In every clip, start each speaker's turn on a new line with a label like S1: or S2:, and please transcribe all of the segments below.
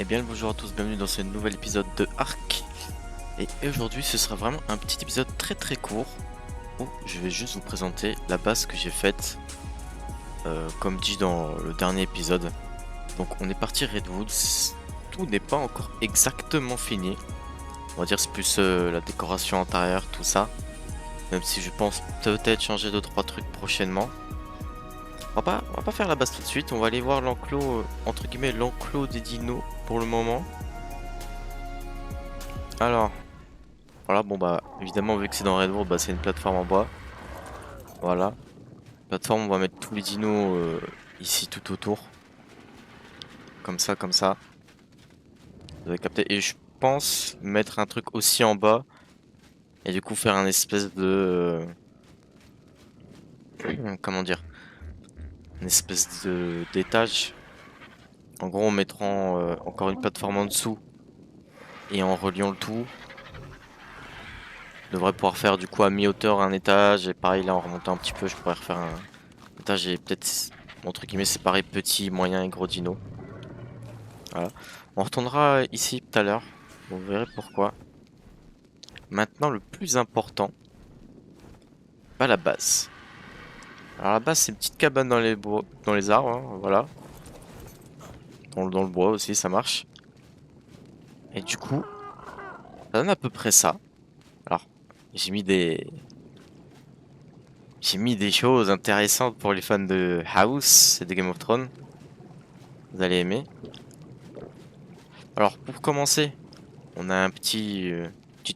S1: bien le bonjour à tous, bienvenue dans ce nouvel épisode de Ark. Et aujourd'hui ce sera vraiment un petit épisode très court où je vais juste vous présenter la base que j'ai faite comme dit dans le dernier épisode. Donc on est parti Redwoods, tout n'est pas encore exactement fini. On va dire c'est plus la décoration intérieure, tout ça. Même si je pense peut-être changer 2-3 trucs prochainement. On va pas faire la base tout de suite, on va aller voir l'enclos, entre guillemets l'enclos des dinos pour le moment. Alors, voilà, bon bah évidemment vu que c'est dans Redwood, bah c'est une plateforme en bois. Voilà. Plateforme, on va mettre tous les dinos ici tout autour. Comme ça, comme ça. Vous avez capté. Et je pense mettre un truc aussi en bas. Et du coup faire un espèce de... comment dire? Une espèce de d'étage. En gros en mettant encore une plateforme en dessous. Et en reliant le tout. Je devrais pouvoir faire du coup à mi-hauteur un étage. Et pareil là en remontant un petit peu je pourrais refaire un étage et peut-être entre guillemets séparer petit, moyen et gros dino. Voilà. On retournera ici tout à l'heure. Vous verrez pourquoi. Maintenant, le plus important, bah la base. Alors la base, c'est une petite cabane dans les bois, dans les arbres, hein, voilà. Dans le bois aussi, ça marche. Et du coup, ça donne à peu près ça. Alors, j'ai mis des... J'ai mis des choses intéressantes pour les fans de House et de Game of Thrones. Vous allez aimer. Alors, pour commencer, on a un petite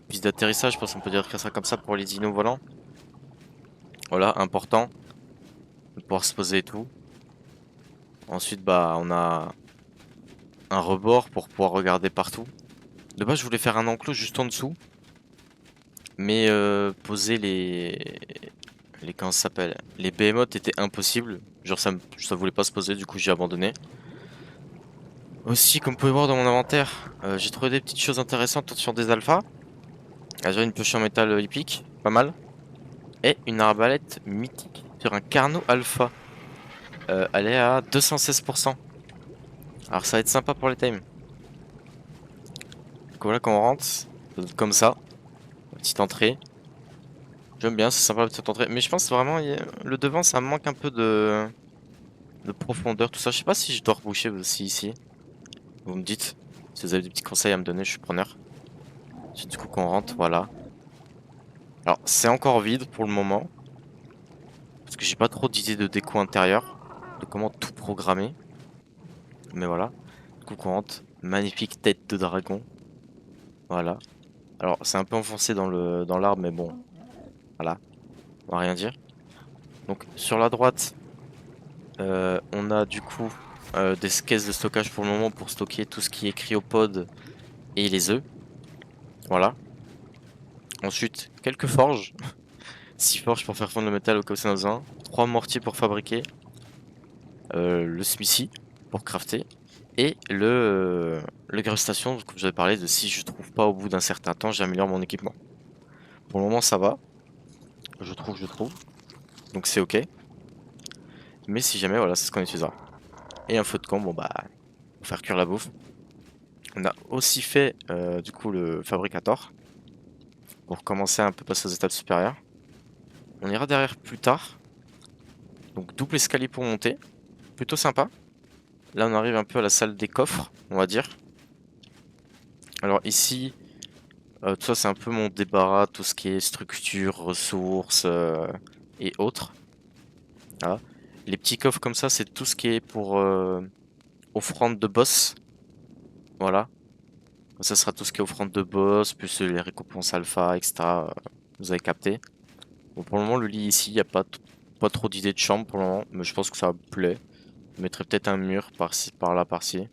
S1: piste d'atterrissage, je pense qu'on peut dire ça comme ça pour les dinos volants. Voilà, important. De pouvoir se poser et tout. Ensuite, bah, on a un rebord pour pouvoir regarder partout. De base, je voulais faire un enclos juste en dessous. Mais poser comment ça s'appelle? Les behemoths étaient impossibles. Genre, ça voulait pas se poser, du coup, j'ai abandonné. Aussi, comme vous pouvez voir dans mon inventaire, j'ai trouvé des petites choses intéressantes sur des alphas. J'ai une pioche en métal hippique, pas mal. Et une arbalète mythique sur un carnot alpha. Elle est à 216%. Alors, ça va être sympa pour les times. Donc voilà, quand on rentre, ça doit être comme ça. Petite entrée. J'aime bien, c'est sympa cette entrée. Mais je pense vraiment, le devant, ça me manque un peu de profondeur, tout ça. Je sais pas si je dois reboucher aussi ici. Vous me dites. Si vous avez des petits conseils à me donner, je suis preneur. Du coup, qu'on rentre, voilà. Alors, c'est encore vide pour le moment. Parce que j'ai pas trop d'idées de déco intérieure. De comment tout programmer. Mais voilà. Du coup, qu'on rentre. Magnifique tête de dragon. Voilà. Alors, c'est un peu enfoncé dans l'arbre, mais bon. Voilà. On va rien dire. Donc, sur la droite, on a du coup des caisses de stockage pour le moment pour stocker tout ce qui est cryopode et les œufs. Voilà. Ensuite, quelques forges. 6 forges pour faire fondre le métal au cas où c'est dans un. 3 mortiers pour fabriquer. Le smithy pour crafter. Et le grave station, comme je vous avais parlé, de si je trouve pas au bout d'un certain temps, j'améliore mon équipement. Pour le moment, ça va. Je trouve. Donc c'est ok. Mais si jamais, voilà, c'est ce qu'on utilisera. Et un feu de camp, bon bah, pour faire cuire la bouffe. On a aussi fait du coup le fabricator pour commencer à un peu passer aux étapes supérieures. On ira derrière plus tard. Donc double escalier pour monter. Plutôt sympa. Là on arrive un peu à la salle des coffres, on va dire. Alors ici, tout ça c'est un peu mon débarras, tout ce qui est structure, ressources et autres. Voilà. Les petits coffres comme ça c'est tout ce qui est pour offrande de boss. Voilà. Ça sera tout ce qui est offrande de boss, plus les récompenses alpha, etc. Vous avez capté. Bon, pour le moment, le lit ici, il n'y a pas trop d'idées de chambre pour le moment, mais je pense que ça me plaît. Je mettrai peut-être un mur par-ci, par-là, par-ci.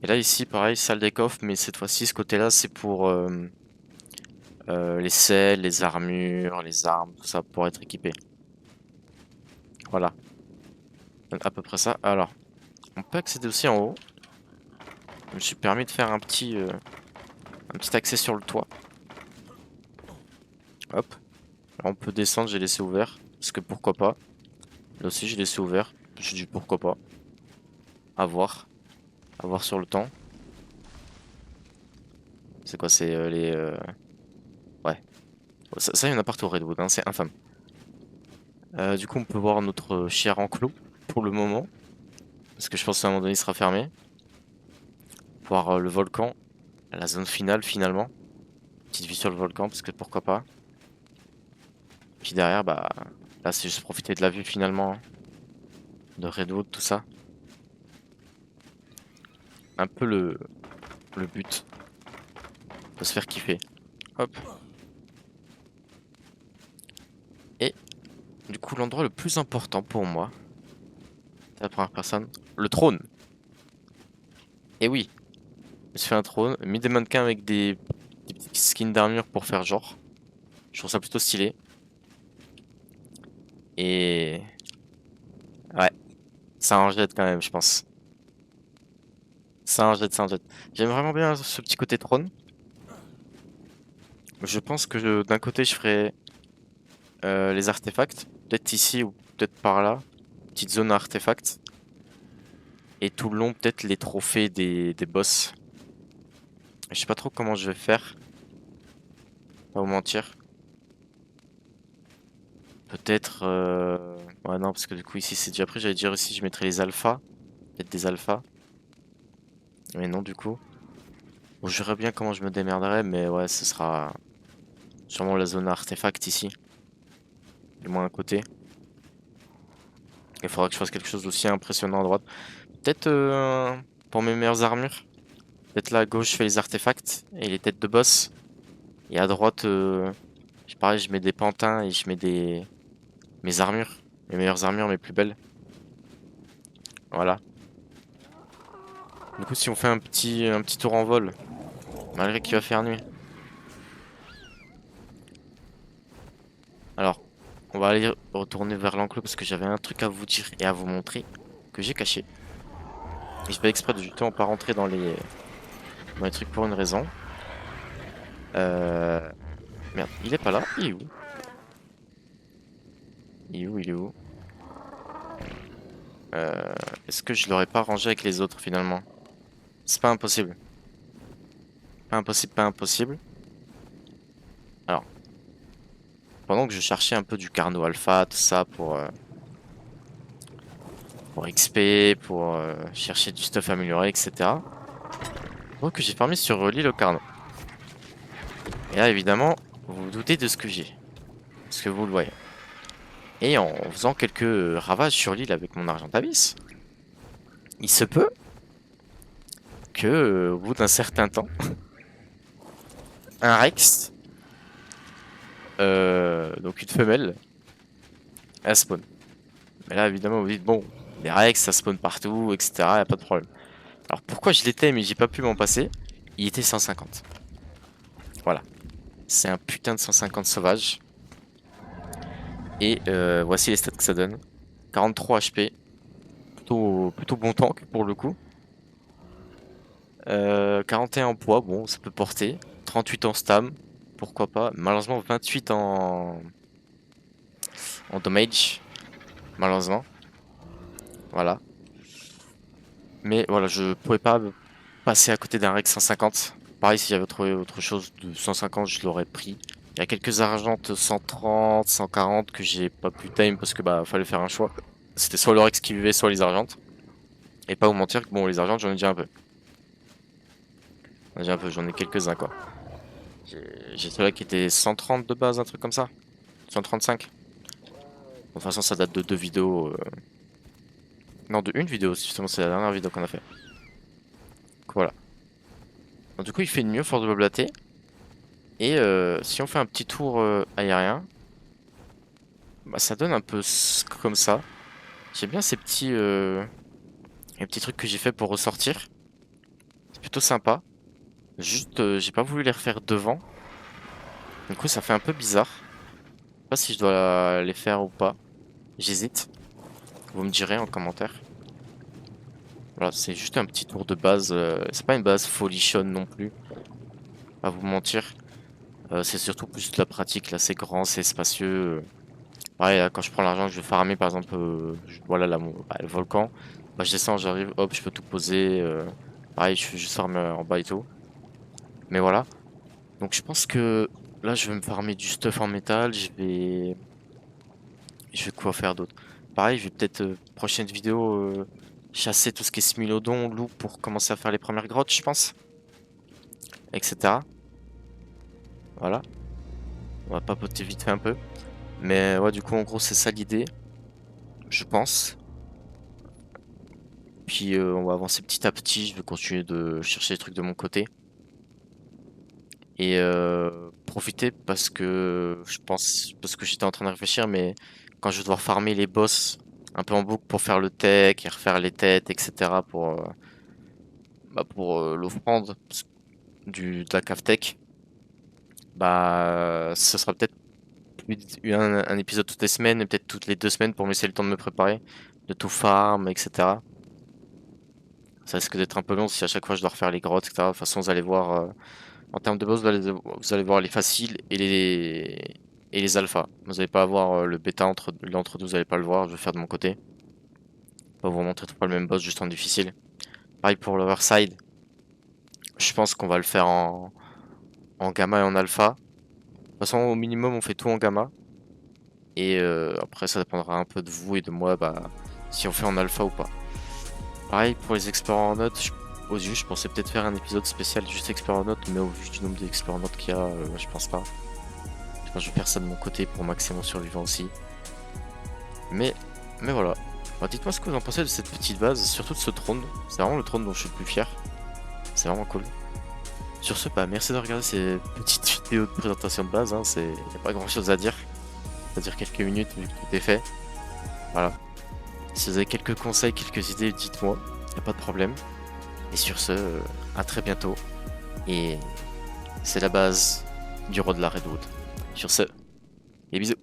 S1: Et là, ici, pareil, salle des coffres, mais cette fois-ci, ce côté-là, c'est pour les selles, les armures, les armes, tout ça, pour être équipé. Voilà. À peu près ça. Alors, on peut accéder aussi en haut. Je me suis permis de faire un petit accès sur le toit. Hop. Là, on peut descendre, j'ai laissé ouvert. Parce que pourquoi pas. Là aussi, j'ai laissé ouvert. J'ai dit pourquoi pas. À voir. À voir sur le temps. C'est quoi? C'est les... Ouais. Ça, il y en a partout au Redwood, hein, c'est infâme. Du coup, on peut voir notre cher enclos pour le moment. Parce que je pense qu'à un moment donné, il sera fermé. Voir le volcan. La zone finale, finalement. Petite vue sur le volcan, parce que pourquoi pas. Puis derrière, bah... Là, c'est juste profiter de la vue, finalement. De Redwood, tout ça. Un peu le but. De se faire kiffer. Hop. Et du coup, l'endroit le plus important pour moi, c'est la première personne, le trône. Et oui, je me suis fait un trône, mis des mannequins avec des petits skins d'armure pour faire genre. Je trouve ça plutôt stylé. Et ouais, ça en jette quand même, je pense. Ça en jette, ça en jette. J'aime vraiment bien ce petit côté trône. Je pense que d'un côté, je ferai les artefacts. Peut-être ici ou peut-être par là. Petite zone à artefacts. Et tout le long, peut-être les trophées des boss. Je sais pas trop comment je vais faire. Pas vous mentir. Peut-être... Ouais, non, parce que du coup, ici, c'est déjà pris. J'allais dire ici, je mettrais les alphas. Peut-être des alphas. Mais non, du coup. Bon, je verrai bien comment je me démerderai, mais ouais, ce sera sûrement la zone artefact ici. Du moins à côté. Il faudra que je fasse quelque chose d'aussi impressionnant à droite. Peut-être pour mes meilleures armures. Peut-être là à gauche, je fais les artefacts et les têtes de boss. Et à droite, pareil, je mets des pantins et je mets mes armures. Mes meilleures armures, mes plus belles. Voilà. Du coup, si on fait un petit tour en vol, malgré qu'il va faire nuit. Alors, on va aller retourner vers l'enclos parce que j'avais un truc à vous dire et à vous montrer que j'ai caché. Et je fais exprès de justement pas rentrer dans les trucs pour une raison. Euh... Merde, il est pas là. Il est où? Il est où? Il est où? Euh... Est-ce que je l'aurais pas rangé avec les autres finalement? C'est pas impossible. Pas impossible, pas impossible. Alors, pendant que je cherchais un peu du Carno Alpha, tout ça pour XP, pour chercher du stuff amélioré, etc. Donc j'ai farmé sur l'île au Carno. Et là évidemment, vous vous doutez de ce que j'ai. Parce que vous le voyez. Et en faisant quelques ravages sur l'île avec mon Argentavis, il se peut que, au bout d'un certain temps, un Rex, donc une femelle, elle spawn. Mais là évidemment vous dites, bon, les Rex ça spawn partout, etc. Y a pas de problème. Alors pourquoi je l'étais mais j'ai pas pu m'en passer? Il était 150. Voilà. C'est un putain de 150 sauvage. Et voici les stats que ça donne. 43 HP. Plutôt bon tank pour le coup. 41 en poids, bon ça peut porter. 38 en stam, pourquoi pas. Malheureusement 28 en damage. Malheureusement. Voilà. Mais voilà, je pouvais pas passer à côté d'un Rex 150. Pareil, si j'avais trouvé autre chose de 150, je l'aurais pris. Il y a quelques argentes 130, 140 que j'ai pas pu time parce que bah fallait faire un choix. C'était soit le Rex qui vivait, soit les argentes. Et pas vous mentir que bon, les argentes, j'en ai déjà un peu. J'en ai quelques-uns quoi. J'ai celui-là qui était 130 de base, un truc comme ça. 135. De toute façon, ça date de 2 vidéos. Non, de une vidéo, justement, c'est la dernière vidéo qu'on a fait. Donc, voilà. Donc, du coup, il fait une mieux, force de blablater. Et si on fait un petit tour aérien, bah, ça donne un peu comme ça. J'aime bien les petits trucs que j'ai fait pour ressortir. C'est plutôt sympa. Juste, j'ai pas voulu les refaire devant. Du coup, ça fait un peu bizarre. Je sais pas si je dois les faire ou pas. J'hésite. Vous me direz en commentaire. Voilà, c'est juste un petit tour de base. C'est pas une base folichonne non plus. Pas vous mentir. C'est surtout plus de la pratique. Là, c'est grand, c'est spacieux. Pareil, là, quand je prends l'argent que je vais farmer, par exemple, voilà là, le volcan. Bah, je descends, j'arrive, hop, je peux tout poser. Pareil, je fais juste farmer en bas et tout. Mais voilà. Donc je pense que là je vais me farmer du stuff en métal, je vais quoi faire d'autre? Pareil, je vais peut-être prochaine vidéo chasser tout ce qui est smilodon, loup pour commencer à faire les premières grottes, je pense, etc. Voilà, on va papoter vite fait un peu. Mais ouais, du coup, en gros, c'est ça l'idée, je pense. Puis on va avancer petit à petit, je vais continuer de chercher les trucs de mon côté. Et profiter parce que j'étais en train de réfléchir, mais quand je vais devoir farmer les boss un peu en boucle pour faire le tech et refaire les têtes, etc. pour l'offrande de la cave tech, bah ce sera peut-être un épisode toutes les semaines et peut-être toutes les 2 semaines pour me laisser le temps de me préparer, de tout farm, etc. Ça risque d'être un peu long si à chaque fois je dois refaire les grottes, etc. De toute façon, vous allez voir, en termes de boss, vous allez voir les faciles et les alphas. Vous n'allez pas avoir le bêta l'entre-deux, vous n'allez pas le voir, je vais faire de mon côté. Pas vous montrer trop le même boss, juste en difficile. Pareil pour l'Overside, je pense qu'on va le faire en gamma et en alpha. De toute façon, au minimum, on fait tout en gamma. Et après, ça dépendra un peu de vous et de moi, bah, si on fait en alpha ou pas. Pareil pour les experts en note, aux yeux, je pensais peut-être faire un épisode spécial juste expert en note, mais au vu du nombre d'experts en note qu'il y a, je pense pas. Je pense que je vais faire ça de mon côté pour maxer mon survivant aussi. Mais, mais voilà. Bah, dites-moi ce que vous en pensez de cette petite base, surtout de ce trône. C'est vraiment le trône dont je suis le plus fier. C'est vraiment cool. Sur ce, bah, merci de regarder ces petites vidéos de présentation de base. Hein. Y a pas grand chose à dire. Ça dure quelques minutes vu que tout est fait. Voilà. Si vous avez quelques conseils, quelques idées, dites-moi. Y a pas de problème. Et sur ce, à très bientôt. Et c'est la base du roi de la Redwood. Sur ce, et bisous.